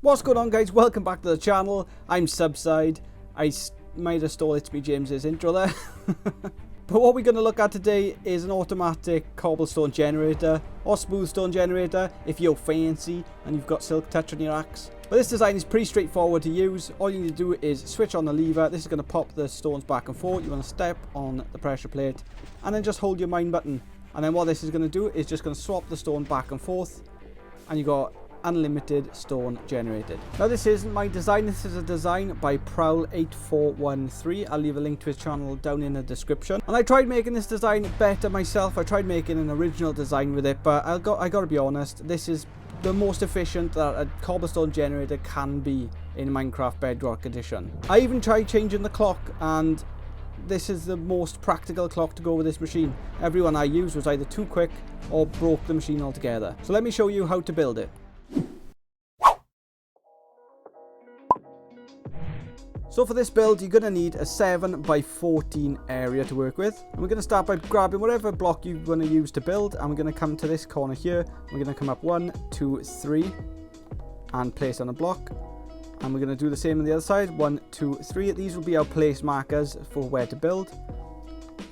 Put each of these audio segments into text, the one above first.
What's going on, guys? Welcome back to the channel. I'm SubSyde. I might have stole It's Me James's intro there. But what we're going to look at today is an automatic cobblestone generator or smooth stone generator if you're fancy and you've got silk touch on your axe. But this design is pretty straightforward to use. All you need to do is switch on the lever. This is going to pop the stones back and forth. You want to step on the pressure plate and then just hold your mine button. And then what this is going to do is just going to swap the stone back and forth, and you got unlimited stone generated. Now this isn't my design, this is a design by Prowl8413. I'll leave a link to his channel down in the description. And I tried making this design better myself. I tried making an original design with it, but I gotta be honest, this is the most efficient that a cobblestone generator can be in Minecraft Bedrock edition. I even tried changing the clock, and this is the most practical clock to go with this machine. Every one I used was either too quick or broke the machine altogether. So let me show you how to build it. So for this build, you're going to need a 7x14 area to work with. And we're going to start by grabbing whatever block you want to use to build. And we're going to come to this corner here. We're going to come up 1, 2, 3 and place on a block. And we're going to do the same on the other side. 1, 2, 3. These will be our place markers for where to build.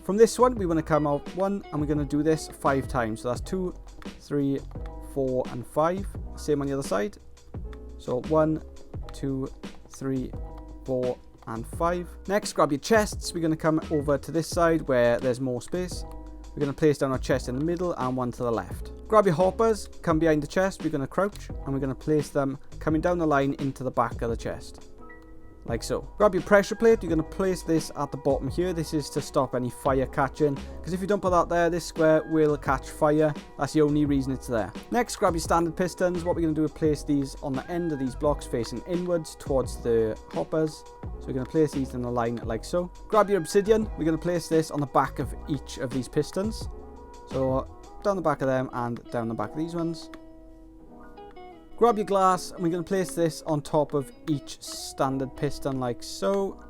From this one, we want to come out 1 and we're going to do this 5 times. So that's 2, 3, 4 and 5. Same on the other side. So 1, 2, 3, 4 and 5. Next, grab your chests. We're going to come over to this side where there's more space. We're going to place down our chest in the middle and one to the left. Grab your hoppers, come behind the chest. We're going to crouch and we're going to place them coming down the line into the back of the chest, like so. Grab your pressure plate. You're going to place this at the bottom here. This is to stop any fire catching, because if you don't put that there, this square will catch fire. That's the only reason it's there. Next, grab your standard pistons. What we're going to do is place these on the end of these blocks facing inwards towards the hoppers. So we're going to place these in a line like so. Grab your obsidian. We're going to place this on the back of each of these pistons. So down the back of them and down the back of these ones. Grab your glass and we're going to place this on top of each standard piston like so.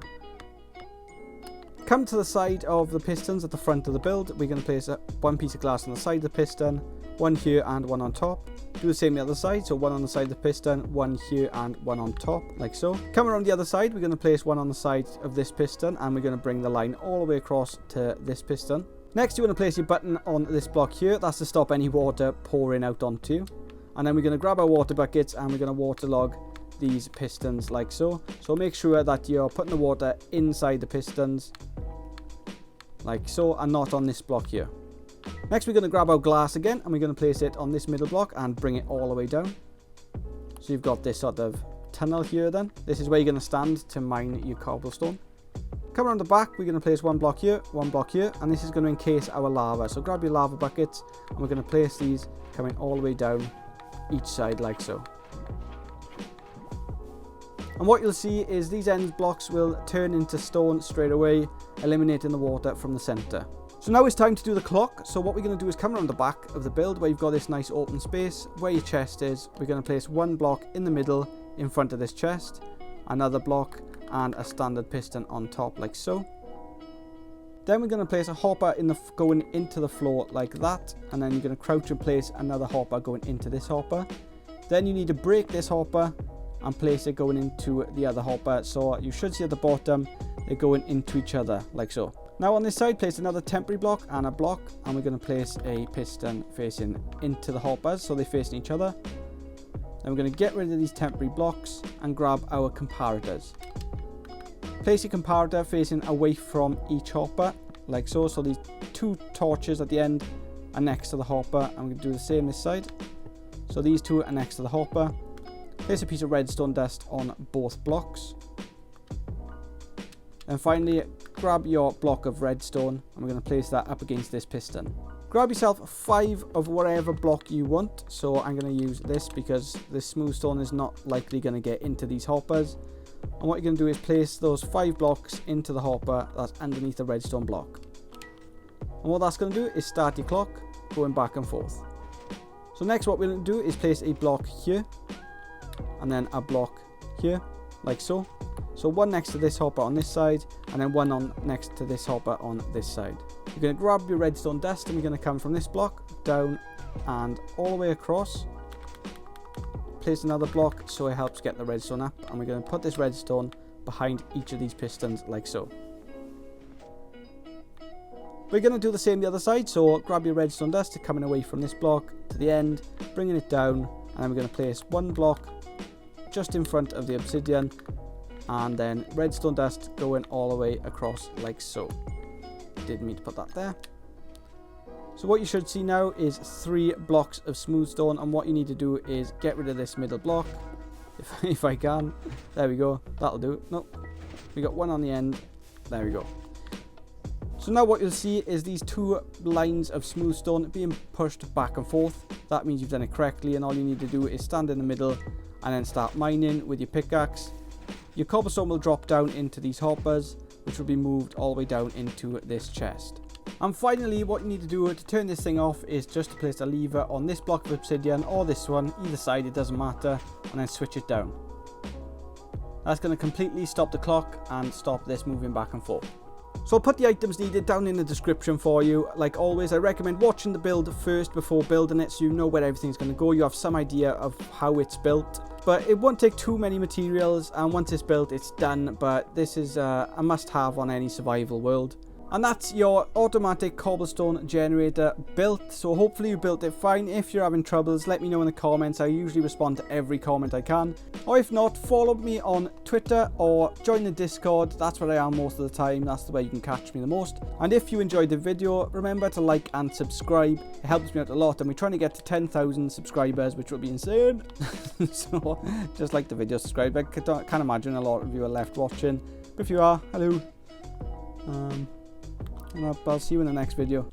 Come to the side of the pistons at the front of the build. We're going to place one piece of glass on the side of the piston, one here and one on top. Do the same the other side, so one on the side of the piston, one here and one on top, like so. Come around the other side, we're going to place one on the side of this piston and we're going to bring the line all the way across to this piston. Next, you want to place your button on this block here. That's to stop any water pouring out onto you. And then we're going to grab our water buckets and we're going to waterlog these pistons like so. So make sure that you're putting the water inside the pistons like so and not on this block here. Next, we're going to grab our glass again and we're going to place it on this middle block and bring it all the way down. So you've got this sort of tunnel here then. This is where you're going to stand to mine your cobblestone. Come around the back, we're going to place one block here, and this is going to encase our lava. So grab your lava buckets and we're going to place these coming all the way down each side like so. And what you'll see is these end blocks will turn into stone straight away, eliminating the water from the center. So now it's time to do the clock. So what we're going to do is come around the back of the build where you've got this nice open space where your chest is. We're going to place one block in the middle in front of this chest, another block and a standard piston on top like so. Then we're going to place a hopper going into the floor like that, and then you're going to crouch and place another hopper going into this hopper. Then you need to break this hopper and place it going into the other hopper. So you should see at the bottom they're going into each other like so. Now on this side, place another temporary block and a block, and we're going to place a piston facing into the hoppers so they're facing each other. Then we're going to get rid of these temporary blocks and grab our comparators. Place your comparator facing away from each hopper like so. So these 2 torches at the end are next to the hopper, and we're going to do the same this side. So these 2 are next to the hopper. Place a piece of redstone dust on both blocks. And finally, grab your block of redstone and we're going to place that up against this piston. Grab yourself 5 of whatever block you want. So I'm going to use this because this smooth stone is not likely going to get into these hoppers. And what you're going to do is place those 5 blocks into the hopper that's underneath the redstone block. And what that's going to do is start your clock going back and forth. So next what we're going to do is place a block here and then a block here like so. So one next to this hopper on this side and then one on next to this hopper on this side. You're going to grab your redstone dust and we're going to come from this block down and all the way across, place another block so it helps get the redstone up, and we're going to put this redstone behind each of these pistons like so. We're going to do the same the other side, so grab your redstone dust coming away from this block to the end, bringing it down, and then we're going to place one block just in front of the obsidian, and then redstone dust going all the way across like so. Didn't mean to put that there. So what you should see now is 3 blocks of smooth stone, and what you need to do is get rid of this middle block, if I can. There we go, that'll do. Nope, we got one on the end. There we go. So now what you'll see is these 2 lines of smooth stone being pushed back and forth. That means you've done it correctly, and all you need to do is stand in the middle and then start mining with your pickaxe. Your cobblestone will drop down into these hoppers, which will be moved all the way down into this chest. And finally, what you need to do to turn this thing off is just to place a lever on this block of obsidian or this one, either side, it doesn't matter, and then switch it down. That's going to completely stop the clock and stop this moving back and forth. So I'll put the items needed down in the description for you. Like always, I recommend watching the build first before building it, so you know where everything's going to go. You have some idea of how it's built. But it won't take too many materials, and once it's built, it's done. But this is a must-have on any survival world. And that's your automatic cobblestone generator built. So hopefully you built it fine. If you're having troubles, let me know in the comments. I usually respond to every comment I can. Or if not, follow me on Twitter or join the Discord. That's where I am most of the time. That's the way you can catch me the most. And if you enjoyed the video, remember to like and subscribe. It helps me out a lot, and we're trying to get to 10,000 subscribers, which will be insane. So just like the video, subscribe. I can't imagine a lot of you are left watching. But if you are, hello. I'll see you in the next video.